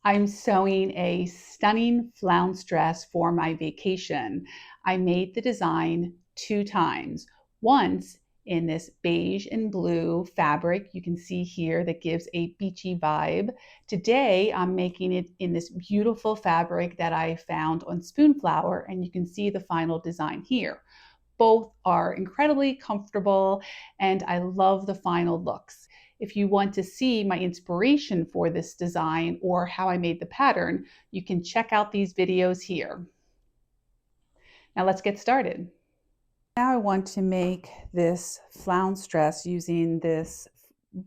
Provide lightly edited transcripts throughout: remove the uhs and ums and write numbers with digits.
I'm sewing a stunning flounce dress for my vacation. I made the design 2 times. Once in this beige and blue fabric you can see here that gives a beachy vibe. Today I'm making it in this beautiful fabric that I found on Spoonflower, and you can see the final design here. Both are incredibly comfortable and I love the final looks. If you want to see my inspiration for this design or how I made the pattern, you can check out these videos here. Now let's get started. Now I want to make this flounce dress using this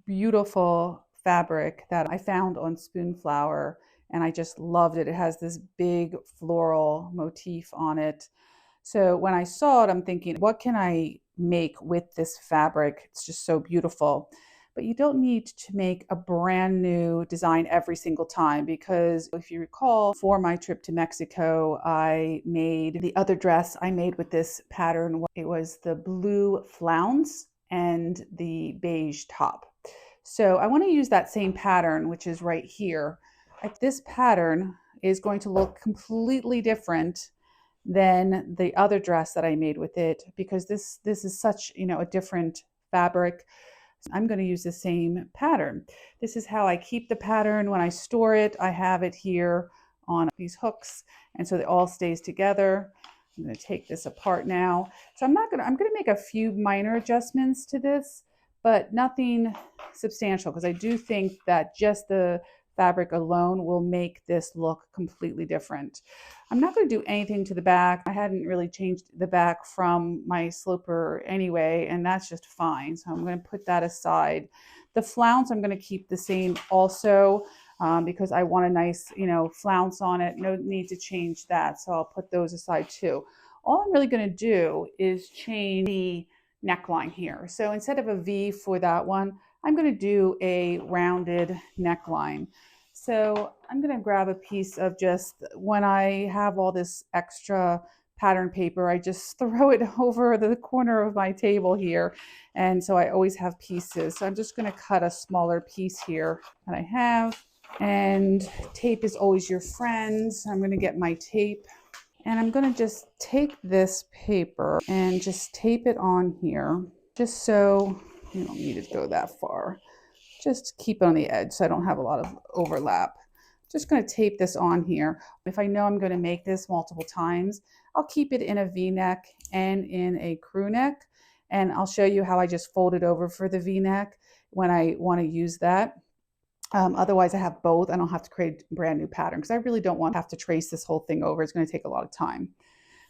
beautiful fabric that I found on Spoonflower, and I just loved it. It has this big floral motif on it. So when I saw it, I'm thinking, what can I make with this fabric? It's just so beautiful. But you don't need to make a brand new design every single time, because if you recall, for my trip to Mexico, I made the other dress I made with this pattern. It was the blue flounce and the beige top. So I want to use that same pattern, which is right here. This pattern is going to look completely different than the other dress that I made with it, because this is such, a different fabric. I'm going to use the same pattern. This is how I keep the pattern when I store it. I have it here on these hooks, and so it all stays together. I'm going to take this apart now. So I'm going to make a few minor adjustments to this, but nothing substantial, because I do think that just the fabric alone will make this look completely different. I'm not going to do anything to the back. I hadn't really changed the back from my sloper anyway, and that's just fine. So I'm going to put that aside. The flounce I'm going to keep the same also, because I want a nice, flounce on it. No need to change that. So I'll put those aside too. All I'm really going to do is change the neckline here. So instead of a V for that one, I'm going to do a rounded neckline. So I'm going to grab a piece of, just when I have all this extra pattern paper, I just throw it over the corner of my table here. And so I always have pieces. So I'm just going to cut a smaller piece here that I have. And tape is always your friend. So I'm going to get my tape. And I'm going to just take this paper and just tape it on here, just so you don't need to go that far. Just keep it on the edge so I don't have a lot of overlap. Just going to tape this on here. If I know I'm going to make this multiple times, I'll keep it in a V-neck and in a crew neck. And I'll show you how I just fold it over for the V-neck when I want to use that. Otherwise, I have both. I don't have to create a brand new pattern, because I really don't want to have to trace this whole thing over. It's going to take a lot of time.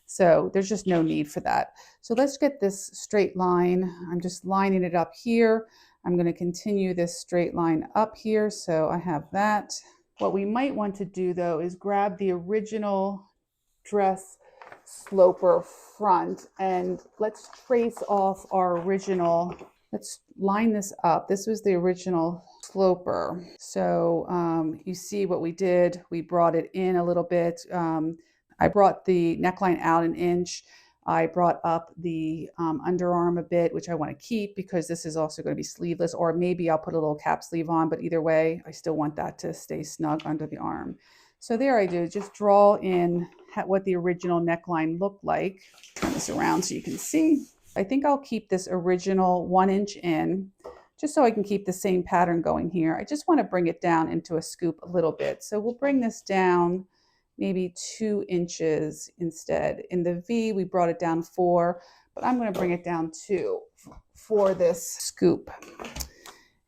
So there's just no need for that. So let's get this straight line. I'm just lining it up here. I'm going to continue this straight line up here. So I have that. What we might want to do though is grab the original dress sloper front, and let's trace off our original. Let's line this up. This was the original sloper. So you see what we did. We brought it in a little bit. I brought the neckline out an inch. I brought up the underarm a bit, which I want to keep because this is also going to be sleeveless, or maybe I'll put a little cap sleeve on, but either way, I still want that to stay snug under the arm. So there I do, just draw in what the original neckline looked like. Turn this around so you can see. I think I'll keep this original 1 inch in, just so I can keep the same pattern going here. I just want to bring it down into a scoop a little bit. So we'll bring this down maybe 2 inches instead. In the V, we brought it down 4, but I'm going to bring it down 2 for this scoop.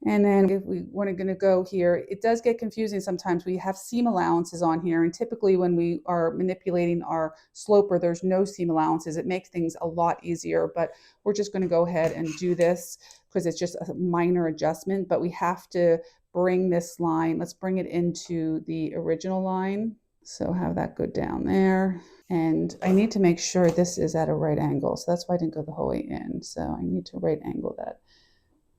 And then if we want to go here, it does get confusing sometimes. We have seam allowances on here, and typically when we are manipulating our sloper, there's no seam allowances. It makes things a lot easier, but we're just going to go ahead and do this because it's just a minor adjustment, but we have to bring this line, let's bring it into the original line. So have that go down there. And I need to make sure this is at a right angle. So that's why I didn't go the whole way in. So I need to right angle that.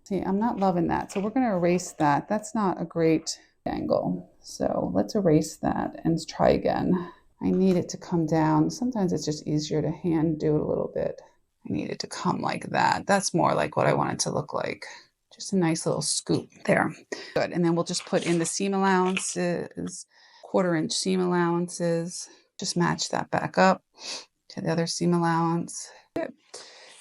See, I'm not loving that. So we're going to erase that. That's not a great angle. So let's erase that and try again. I need it to come down. Sometimes it's just easier to hand do it a little bit. I need it to come like that. That's more like what I want it to look like. Just a nice little scoop there. Good. And then we'll just put in the seam allowances. 1/4 inch seam allowances. Just match that back up to the other seam allowance. Good.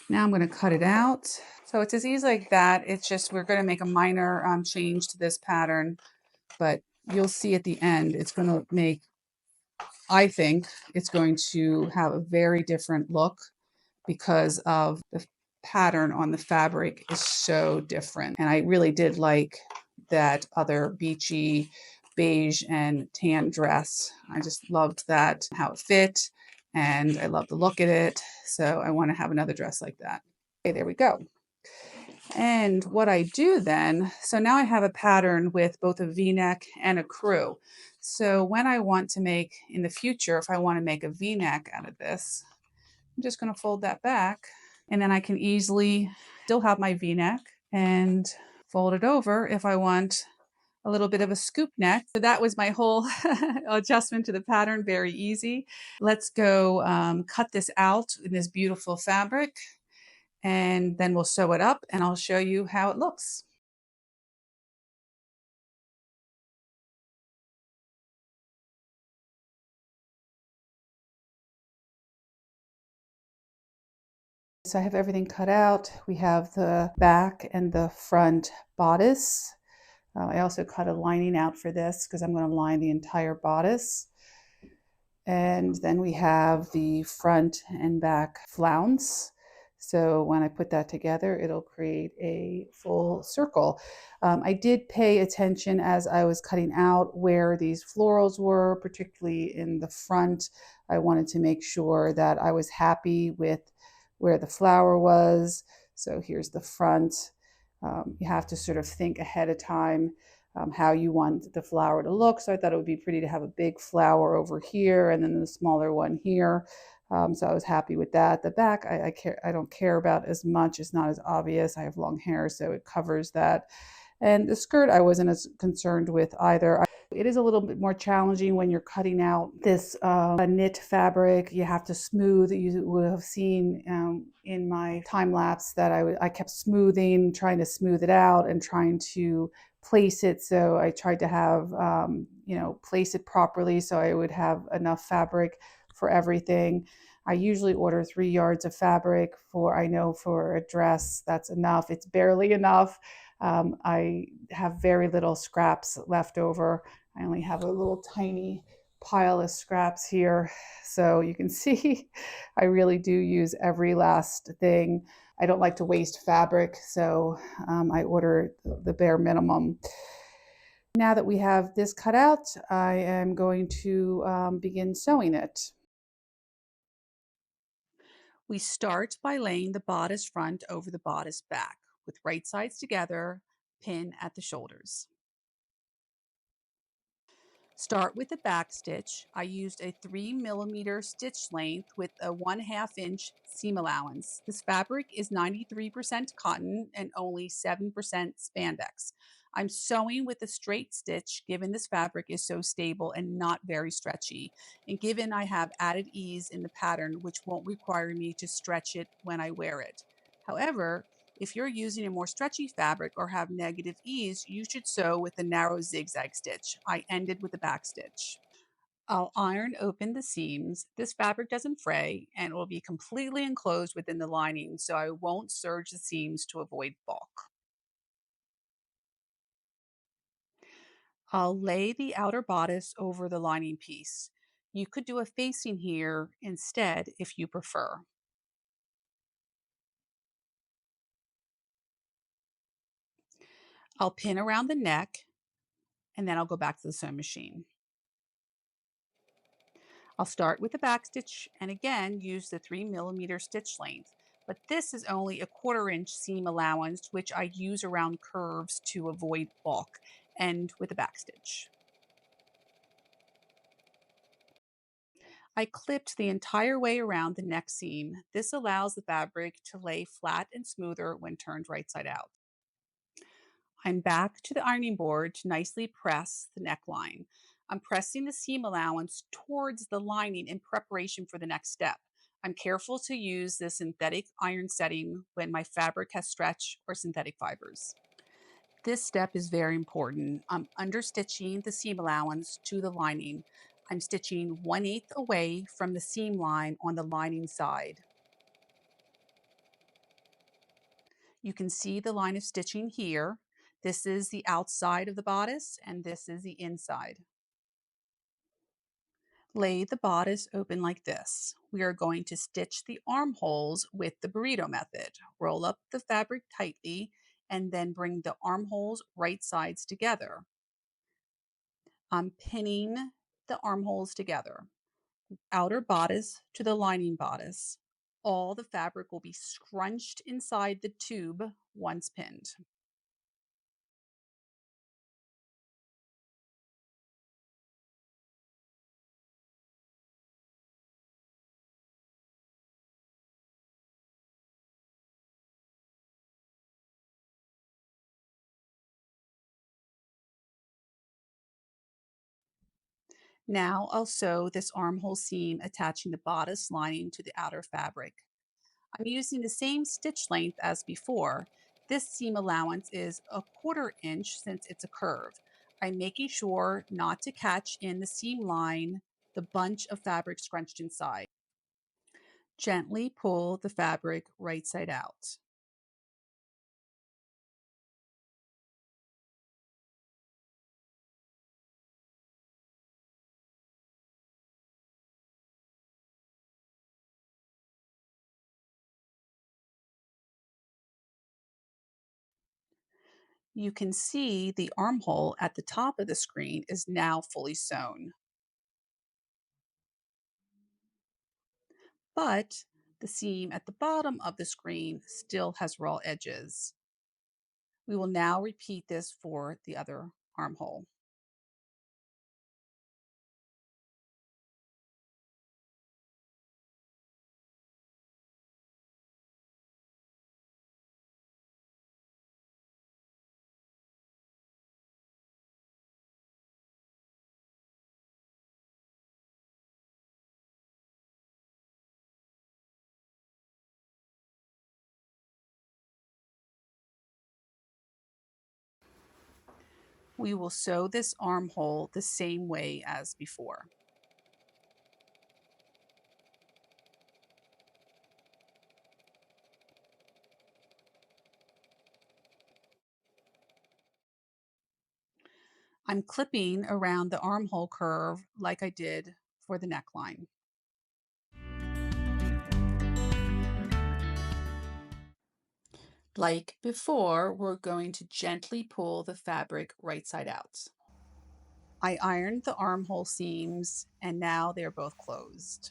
Now I'm going to cut it out. So it's as easy like that. It's just we're going to make a minor change to this pattern, but you'll see at the end it's going to make, I think it's going to have a very different look because of the pattern on the fabric is so different. And I really did like that other beachy beige and tan dress. I just loved that, how it fit, and I love the look at it. So I want to have another dress like that. Okay, there we go. And what I do then, so now I have a pattern with both a V-neck and a crew. So when I want to make, in the future, if I want to make a V-neck out of this, I'm just going to fold that back, and then I can easily still have my V-neck and fold it over if I want a little bit of a scoop neck. So that was my whole adjustment to the pattern, very easy. Let's go cut this out in this beautiful fabric, and then we'll sew it up and I'll show you how it looks. So I have everything cut out. We have the back and the front bodice. I also cut a lining out for this because I'm going to line the entire bodice. And then we have the front and back flounce. So when I put that together, it'll create a full circle. I did pay attention as I was cutting out where these florals were, particularly in the front. I wanted to make sure that I was happy with where the flower was. So here's the front. You have to sort of think ahead of time how you want the flower to look. So I thought it would be pretty to have a big flower over here and then the smaller one here. So I was happy with that. The back, I don't care about as much. It's not as obvious. I have long hair, so it covers that. And the skirt, I wasn't as concerned with either. It is a little bit more challenging when you're cutting out this knit fabric. You have to smooth. You would have seen in my time lapse that I kept smoothing, trying to smooth it out and trying to place it. So I tried to have, place it properly so I would have enough fabric for everything. I usually order 3 yards of fabric I know for a dress, that's enough. It's barely enough. I have very little scraps left over. I only have a little tiny pile of scraps here. So you can see I really do use every last thing. I don't like to waste fabric, so I order the bare minimum. Now that we have this cut out, I am going to begin sewing it. We start by laying the bodice front over the bodice back with right sides together, pin at the shoulders. Start with the back stitch. I used a 3mm stitch length with a 1/2 inch seam allowance. This fabric is 93% cotton and only 7% spandex. I'm sewing with a straight stitch given this fabric is so stable and not very stretchy, and given I have added ease in the pattern which won't require me to stretch it when I wear it. However, if you're using a more stretchy fabric or have negative ease, you should sew with a narrow zigzag stitch. I ended with a back stitch. I'll iron open the seams. This fabric doesn't fray and it will be completely enclosed within the lining, so I won't serge the seams to avoid bulk. I'll lay the outer bodice over the lining piece. You could do a facing here instead if you prefer. I'll pin around the neck and then I'll go back to the sewing machine. I'll start with the back stitch and again use the 3mm stitch length, but this is only a 1/4 inch seam allowance, which I use around curves to avoid bulk, and with a back stitch. I clipped the entire way around the neck seam. This allows the fabric to lay flat and smoother when turned right side out. I'm back to the ironing board to nicely press the neckline. I'm pressing the seam allowance towards the lining in preparation for the next step. I'm careful to use the synthetic iron setting when my fabric has stretch or synthetic fibers. This step is very important. I'm understitching the seam allowance to the lining. I'm stitching 1/8 away from the seam line on the lining side. You can see the line of stitching here. This is the outside of the bodice and this is the inside. Lay the bodice open like this. We are going to stitch the armholes with the burrito method. Roll up the fabric tightly and then bring the armholes right sides together. I'm pinning the armholes together. Outer bodice to the lining bodice. All the fabric will be scrunched inside the tube once pinned. Now I'll sew this armhole seam attaching the bodice lining to the outer fabric. I'm using the same stitch length as before. This seam allowance is 1/4 inch since it's a curve. I'm making sure not to catch in the seam line the bunch of fabric scrunched inside. Gently pull the fabric right side out. You can see the armhole at the top of the screen is now fully sewn, but the seam at the bottom of the screen still has raw edges. We will now repeat this for the other armhole. We will sew this armhole the same way as before. I'm clipping around the armhole curve like I did for the neckline. Like before, we're going to gently pull the fabric right side out. I ironed the armhole seams and now they're both closed.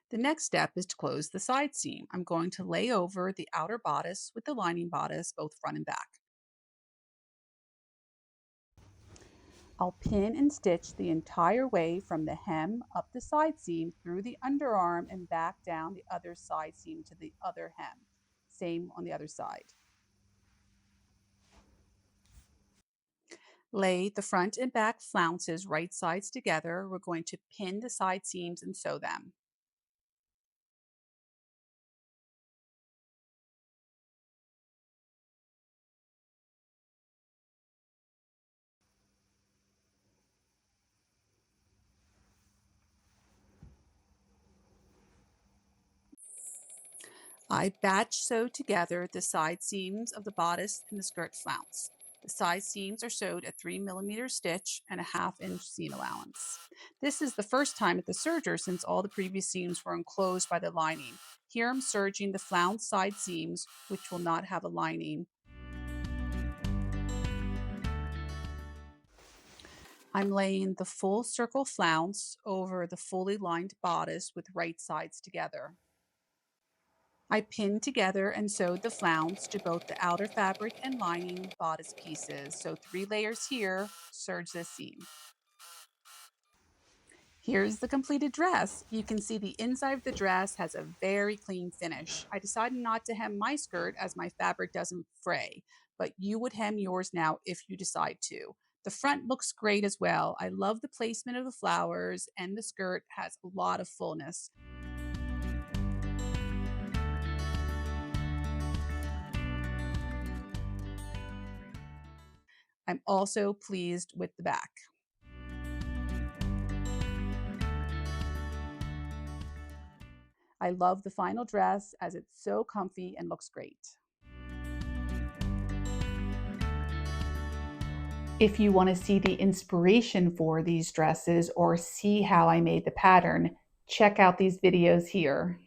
The next step is to close the side seam. I'm going to lay over the outer bodice with the lining bodice, both front and back. I'll pin and stitch the entire way from the hem up the side seam through the underarm and back down the other side seam to the other hem. Same on the other side. Lay the front and back flounces right sides together. We're going to pin the side seams and sew them. I batch sew together the side seams of the bodice and the skirt flounce. The side seams are sewed at 3mm stitch and a 1/2 inch seam allowance. This is the first time at the serger since all the previous seams were enclosed by the lining. Here I'm serging the flounce side seams, which will not have a lining. I'm laying the full circle flounce over the fully lined bodice with right sides together. I pinned together and sewed the flounce to both the outer fabric and lining bodice pieces. So 3 layers here, serge this seam. Here's the completed dress. You can see the inside of the dress has a very clean finish. I decided not to hem my skirt as my fabric doesn't fray, but you would hem yours now if you decide to. The front looks great as well. I love the placement of the flowers and the skirt has a lot of fullness. I'm also pleased with the back. I love the final dress as it's so comfy and looks great. If you want to see the inspiration for these dresses or see how I made the pattern, check out these videos here.